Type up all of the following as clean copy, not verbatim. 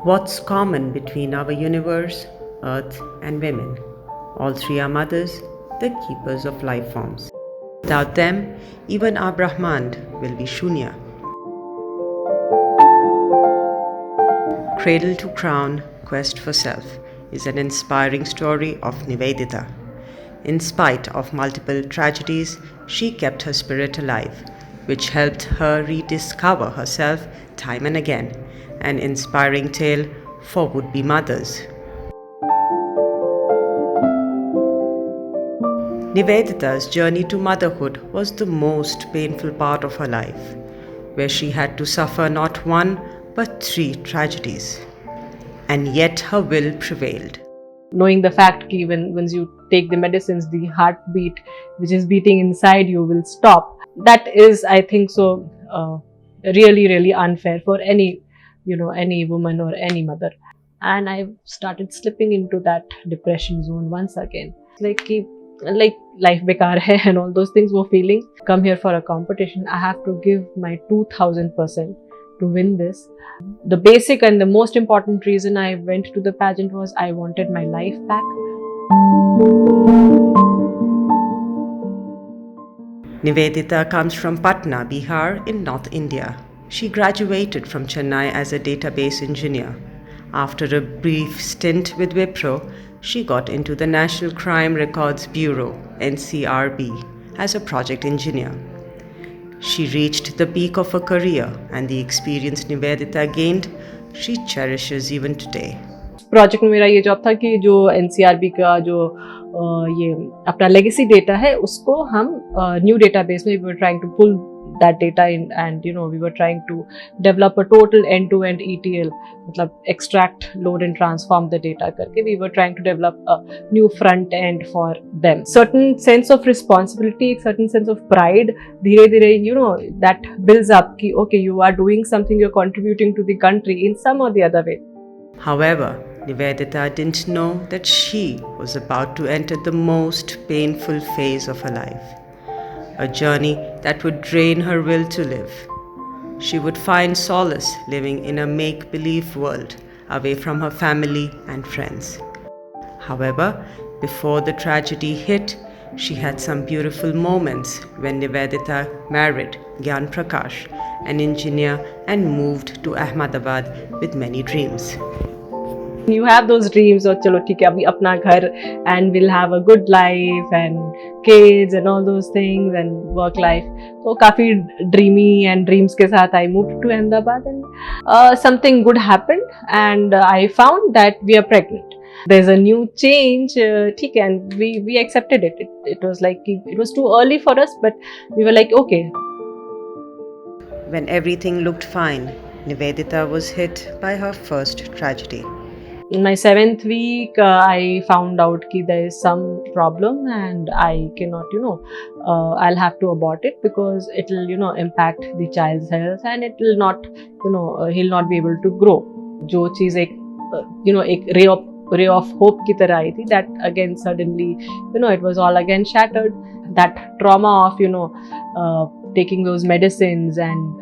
What's common between our universe, Earth, and women? All three are mothers, the keepers of life forms. Without them, even our Brahmand will be Shunya. Cradle to Crown Quest for Self is an inspiring story of Nivedita. In spite of multiple tragedies, she kept her spirit alive, which helped her rediscover herself time and again. An inspiring tale for would-be mothers. Nivedita's journey to motherhood was the most painful part of her life, where she had to suffer not one but three tragedies. And yet her will prevailed. Knowing the fact that even once you take the medicines, the heartbeat which is beating inside you will stop. That is, I think so, really unfair for any woman or any mother. And I started slipping into that depression zone once again. Like life bekar hai and all those things. Wo feeling, come here for a competition, I have to give my 2000% to win this. The basic and the most important reason I went to the pageant was I wanted my life back. Nivedita comes from Patna, Bihar in North India. She graduated from Chennai as a database engineer. After a brief stint with Wipro, she got into the National Crime Records Bureau, NCRB, as a project engineer. She reached the peak of her career, and the experience Nivedita gained, she cherishes even today. Project में मेरा ये job था कि जो NCRB का जो ये अपना लेगेसी डेटा है उसको हम न्यू डेटाबेस में we were trying to pull that data in and we were trying to develop a total end to end ETL, मतलब extract, load and transform the data करके we were trying to develop a new front end for them. Certain sense of responsibility, एक certain sense of pride धीरे धीरे that builds up कि okay you are doing something, you are contributing to the country in सम और the other way. However, Nivedita didn't know that she was about to enter the most painful phase of her life, a journey that would drain her will to live. She would find solace living in a make-believe world, away from her family and friends. However, before the tragedy hit, she had some beautiful moments when Nivedita married Gyan Prakash, an engineer, and moved to Ahmedabad with many dreams. You have those dreams of chalo theek hai abhi apna ghar and we'll have a good life and kids and all those things and work life. So काफी dreamy and dreams के साथ I moved to Ahmedabad and something good happened and I found that we are pregnant. There's a new change, ठीक है, and we accepted it. It was like it was too early for us, but we were like okay. When everything looked fine, Nivedita was hit by her first tragedy. In my 7th week, I found out that there is some problem and I cannot, I'll have to abort it because it will, impact the child's health and it will not, he'll not be able to grow. जो चीज़ एक, एक ray of hope की तरह आई थी, that again suddenly, it was all again shattered. That trauma of, taking those medicines and,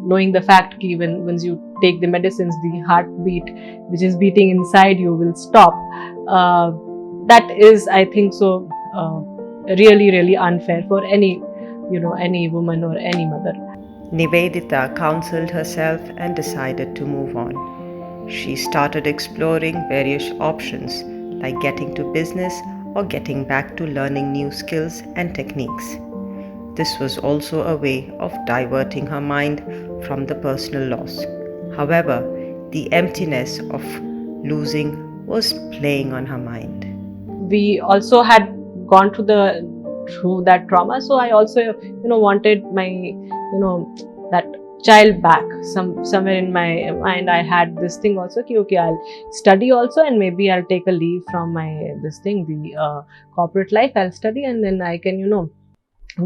knowing the fact that even once you take the medicines, the heartbeat which is beating inside you will stop. That is, I think so, really unfair for any woman or any mother. Nivedita counseled herself and decided to move on. She started exploring various options like getting to business or getting back to learning new skills and techniques. This was also a way of diverting her mind from the personal loss. However, the emptiness of losing was playing on her mind. We also had gone through that trauma, so I also wanted my that child back. Somewhere in my mind I had this thing also कि okay, I'll study also and maybe I'll take a leave from my the corporate life. I'll study and then I can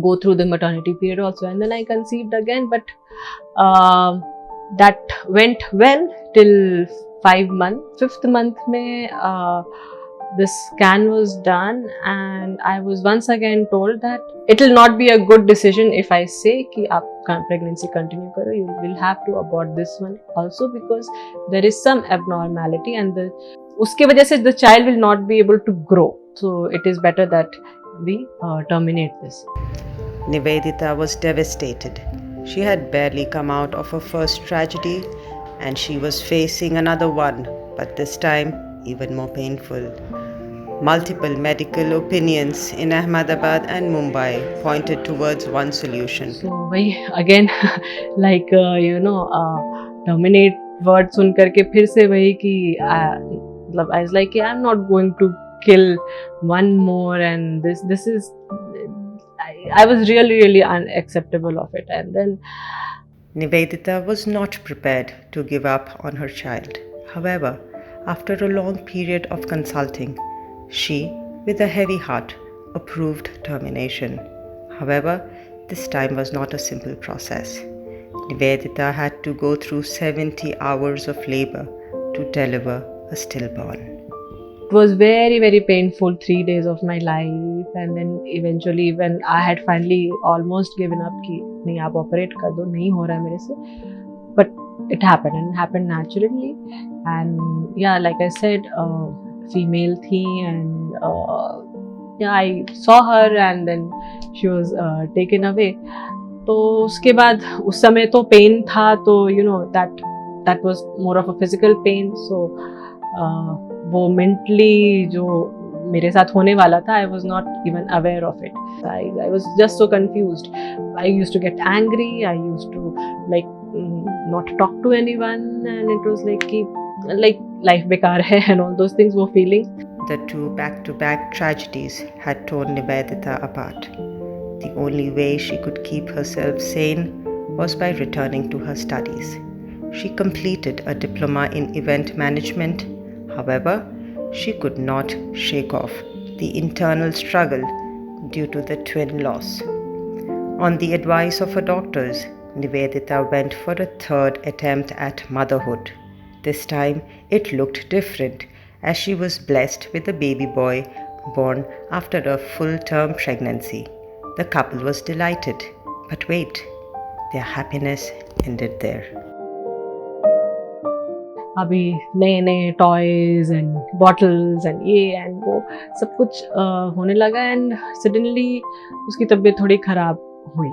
go through the maternity period also, and then I conceived again, but that went well till 5 months. 5th month mein this scan was done, and I was once again told that it will not be a good decision if I say कि आप pregnancy continue करो, you will have to abort this one also because there is some abnormality and उसके वजह से the child will not be able to grow. So it is better that we terminate this. Nivedita was devastated. She had barely come out of her first tragedy and she was facing another one, but this time even more painful. Multiple medical opinions in Ahmedabad and Mumbai pointed towards one solution. So again like terminate word सुन करके फिर से वही कि मतलब I was like I'm not going to kill one more, and this is I was really unacceptable of it. And then Nivedita was not prepared to give up on her child. However, after a long period of consulting, she, with a heavy heart, approved termination. However, this time was not a simple process. Nivedita had to go through 70 hours of labor to deliver a stillborn. It was very painful 3 days of my life, and then eventually when I had finally almost given up कि नहीं आप operate कर दो, नहीं हो रहा है मेरे से, but it happened and it happened naturally. And yeah, like I said, female थी, and yeah, I saw her and then she was taken away. तो उसके बाद उस समय तो pain था, तो you know that was more of a physical pain. So वो mentally जो मेरे साथ होने वाला था, I was not even aware of it. I was just so confused. I used to get angry. I used to like not talk to anyone, and it was like life बेकार है and all those things. वो feeling. The two back-to-back tragedies had torn Nivedita apart. The only way she could keep herself sane was by returning to her studies. She completed a diploma in event management. However, she could not shake off the internal struggle due to the twin loss. On the advice of her doctors, Nivedita went for a third attempt at motherhood. This time, it looked different as she was blessed with a baby boy born after a full-term pregnancy. The couple was delighted, but wait, their happiness ended there. अभी नए toys and bottles and ये and वो सब कुछ होने लगा, and suddenly उसकी तबीयत थोड़ी ख़राब हुई,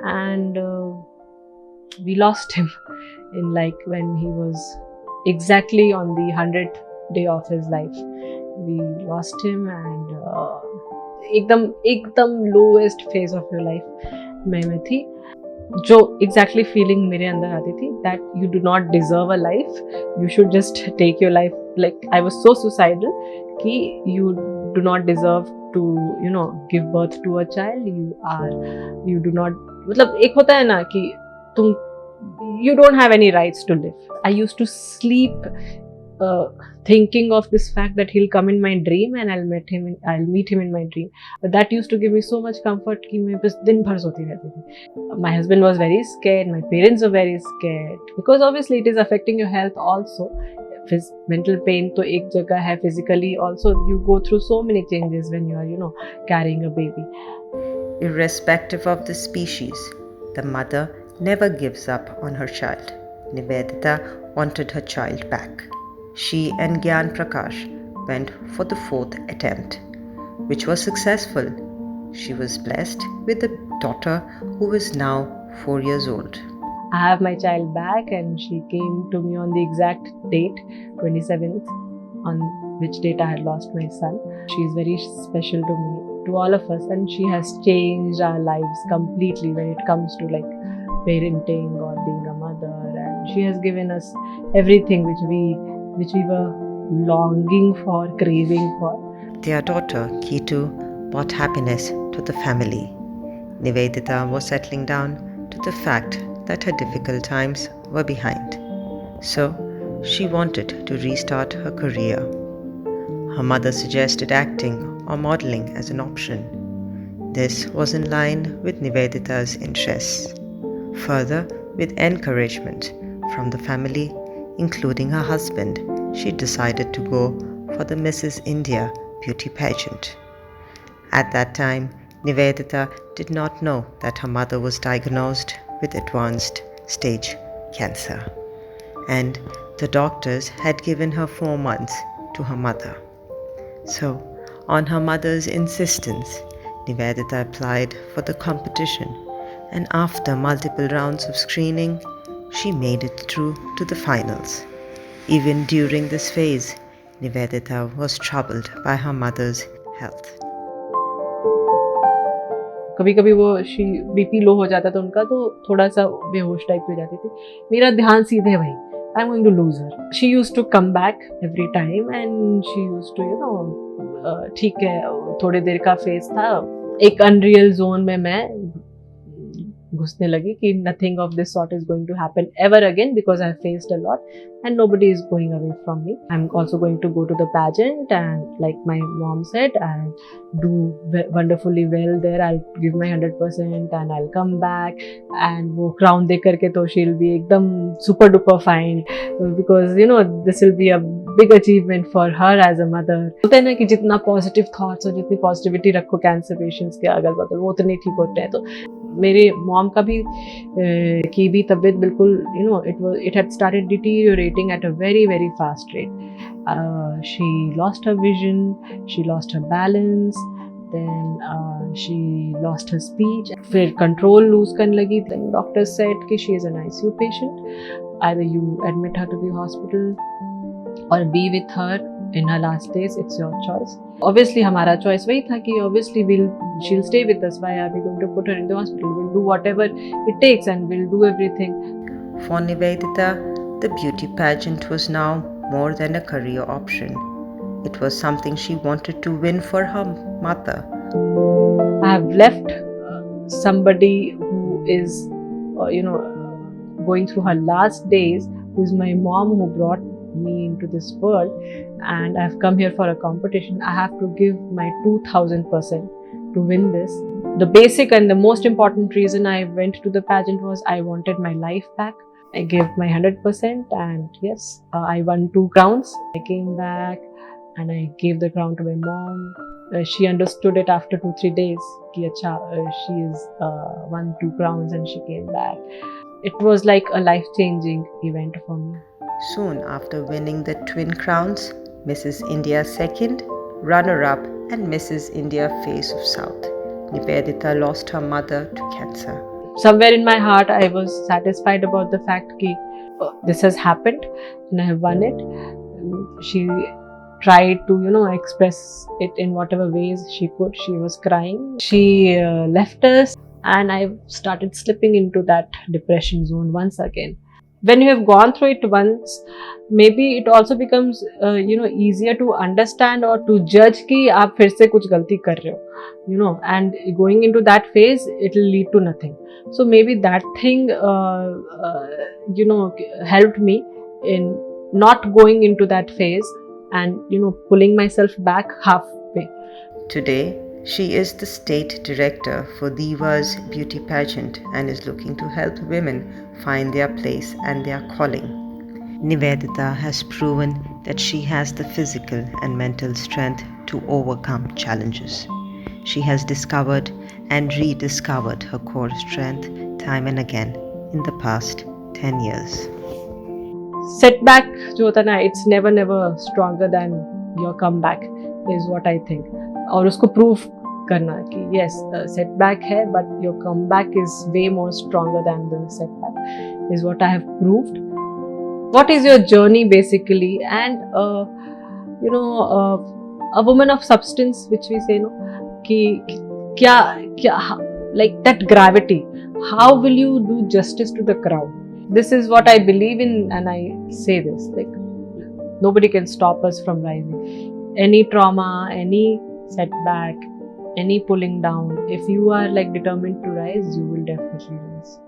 and we lost him in like when he was exactly on the 100th day of his life. We lost him, and एकदम lowest phase of your life मैं थी, जो exactly feeling मेरे अंदर आती थी that you do not deserve a life, you should just take your life. Like I was so suicidal कि you do not deserve to give birth to a child. You do not, मतलब एक होता है ना कि तुम you don't have any rights to live. I used to sleep thinking of this fact that he'll come in my dream and I'll meet him in my dream. But that used to give me so much comfort कि मैं बस दिन भर सोती रहती थी. My husband was very scared, my parents were very scared, because obviously it is affecting your health also. Mental pain तो एक जगह है, physically also you go through so many changes when you are carrying a baby. Irrespective of the species, the mother never gives up on her child. Nivedita wanted her child back. She and Gyan Prakash went for the 4th attempt, which was successful. She was blessed with a daughter who is now 4 years old. I have my child back, and she came to me on the exact date, 27th, on which date I had lost my son. She is very special to me, to all of us, and she has changed our lives completely when it comes to like parenting or being a mother, and she has given us everything which we were longing for, craving for. Their daughter, Kitu, brought happiness to the family. Nivedita was settling down to the fact that her difficult times were behind. So, she wanted to restart her career. Her mother suggested acting or modeling as an option. This was in line with Nivedita's interests. Further, with encouragement from the family, including her husband, she decided to go for the Mrs. India beauty pageant. At that time, Nivedita did not know that her mother was diagnosed with advanced stage cancer, and the doctors had given her 4 months to her mother. So, on her mother's insistence, Nivedita applied for the competition, and after multiple rounds of screening, she made it through to the finals. Even during this phase, Nivedita was troubled by her mother's health. कभी कभी वो BP low हो जाता था उनका, तो थोड़ा सा बेहोश टाइप हो जाती थी. मेरा ध्यान सीधे वही, I am going to lose her. She used to come back every time and she used to ठीक है, थोड़ी देर का फेज था. एक अनरियल जोन में मैं घुसने लगी कि nothing of this sort is going to happen ever again, because I faced a lot and nobody is going away from me. I'm also going to go to the pageant, and like my mom said, I'll do wonderfully well there. I'll give my 100% and I'll come back, and वो crown दे करके तो she'll be एकदम super duper fine, because this will be a big achievement for her as a mother. बोलते हैं ना कि जितना positive thoughts और जितनी positivity रखो cancer patients के अगल बगल, वो उतने ठीक होते हैं. तो मेरे मॉम का भी की भी तबीयत बिल्कुल it had started deteriorating at a very very fast rate. She lost her vision, she lost her balance, then she lost her speech, फिर control lose करने लगी. Then doctors said कि she is an ICU patient, either you admit her to the hospital or be with her in her last days, it's your choice. Obviously हमारा choice वही था कि obviously she'll stay with us. Why are we going to put her in the hospital? We'll do whatever it takes and we'll do everything. For Nivedita, the beauty pageant was now more than a career option. It was something she wanted to win for her mother. I have left somebody who is going through her last days, who is my mom, who brought me into this world, and I've come here for a competition. I have to give my 2000% to win this. The basic and the most important reason I went to the pageant was I wanted my life back. I gave my 100%, and yes, I won 2 crowns. I came back and I gave the crown to my mom. She understood it after 2-3 days ki she is won 2 crowns and she came back. It was like a life-changing event for me. Soon after winning the twin crowns, Mrs. India Second, Runner-up and Mrs. India Face of South, Nivedita lost her mother to cancer. Somewhere in my heart, I was satisfied about the fact that this has happened and I have won it. She tried to, express it in whatever ways she could. She was crying. She left us, and I started slipping into that depression zone once again. When you have gone through it once, maybe it also becomes easier to understand or to judge कि आप फिर से कुछ गलती कर रहे हो, and going into that phase, it will lead to nothing. So maybe that thing helped me in not going into that phase and pulling myself back halfway. Today, she is the state director for Diva's beauty pageant and is looking to help women find their place and their calling. Nivedita has proven that she has the physical and mental strength to overcome challenges. She has discovered and rediscovered her core strength time and again in the past 10 years. Setback जो होता ना, it's never stronger than your comeback is what I think. और उसको prove करना कि yes, setback है, but your comeback is way more stronger than the setback is what I have proved. What is your journey basically? And a woman of substance, which we say, कि क्या like that gravity, how will you do justice to the crowd? This is what I believe in, and I say this, like nobody can stop us from rising. Any trauma, any setback, any pulling down, if you are like determined to rise, you will definitely rise.